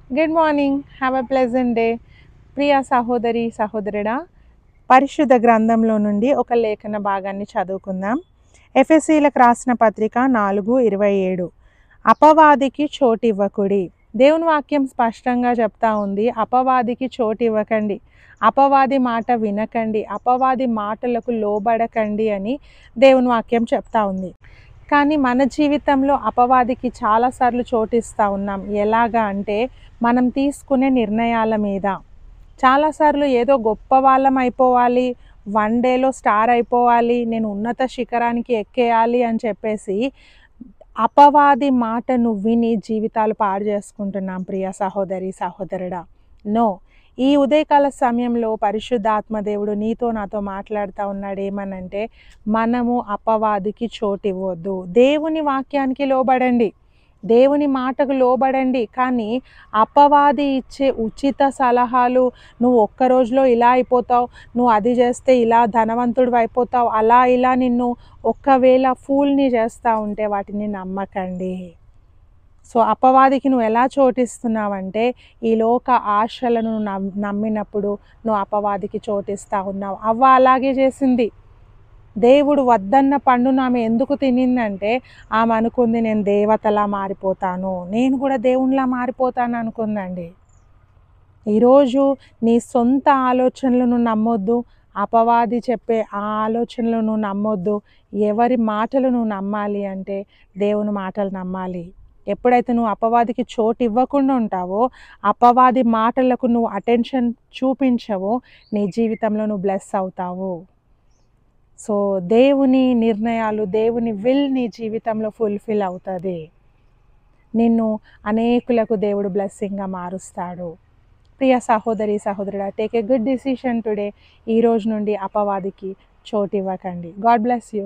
Good morning. Have a pleasant day. ప్రియ సహోదరి సహోదరుడా, పరిశుద్ధ గ్రంథంలో నుండి ఒక లేఖన భాగాన్ని చదువుకుందాం. ఎఫెసీలకు రాసిన పత్రిక 4:27. అపవాదికి చోటివ్వకుడి. దేవుని వాక్యం స్పష్టంగా చెప్తా ఉంది, అపవాదికి చోటు ఇవ్వకండి, అపవాది మాట వినకండి, అపవాది మాటలకు లోబడకండి అని దేవుని వాక్యం చెప్తా ఉంది. కానీ మన జీవితంలో అపవాదికి చాలాసార్లు చోటిస్తూ ఉన్నాం. ఎలాగా అంటే మనం తీసుకునే నిర్ణయాల మీద. చాలాసార్లు ఏదో గొప్ప వాళ్ళం అయిపోవాలి, వన్ డేలో స్టార్ అయిపోవాలి, నేను ఉన్నత శిఖరానికి ఎక్కేయాలి అని చెప్పేసి అపవాది మాటను విని జీవితాలు పాడు చేసుకుంటున్నాం. ప్రియ సహోదరి సహోదరుడా, నో. ఈ ఉదయకాల సమయంలో పరిశుద్ధాత్మదేవుడు నీతో నాతో మాట్లాడుతూ ఉన్నాడు. ఏమనంటే, మనము అపవాదికి చోటు ఇవ్వద్దు. దేవుని వాక్యానికి లోబడండి, దేవుని మాటకు లోబడండి. కానీ అపవాది ఇచ్చే ఉచిత సలహాలు, నువ్వు ఒక్క రోజులో ఇలా అయిపోతావు, నువ్వు అది చేస్తే ఇలా ధనవంతుడు అయిపోతావు, అలా ఇలా నిన్ను ఒక్కవేళ ఫూల్ని చేస్తూ ఉంటే వాటిని నమ్మకండి. సో అపవాదికి నువ్వు ఎలా చోటిస్తున్నావంటే, ఈ లోక ఆశలను నమ్మినప్పుడు నువ్వు అపవాదికి చోటిస్తూ ఉన్నావు. అవ్వ అలాగే చేసింది. దేవుడు వద్దన్న పండును ఆమె ఎందుకు తినిందంటే, ఆమె అనుకుంది నేను దేవతలా మారిపోతాను, నేను కూడా దేవునిలా మారిపోతాను అనుకుందండి. ఈరోజు నీ సొంత ఆలోచనలను నమ్మొద్దు, అపవాది చెప్పే ఆ ఆలోచనలను నమ్మొద్దు. ఎవరి మాటలు నువ్వు నమ్మాలి అంటే దేవుని మాటలు నమ్మాలి. ఎప్పుడైతే నువ్వు అపవాదికి చోటు ఇవ్వకుండా ఉంటావో, అపవాది మాటలకు నువ్వు అటెన్షన్ చూపించవో, నీ జీవితంలో నువ్వు బ్లెస్ అవుతావు. సో దేవుని నిర్ణయాలు, దేవుని విల్ నీ జీవితంలో ఫుల్ఫిల్ అవుతుంది. నిన్ను అనేకులకు దేవుడు బ్లెస్సింగ్గా మారుస్తాడు. ప్రియ సహోదరి సహోదరుడా, take a good decision today. ఈ రోజు నుండి అపవాదికి చోటు ఇవ్వకండి. God bless you.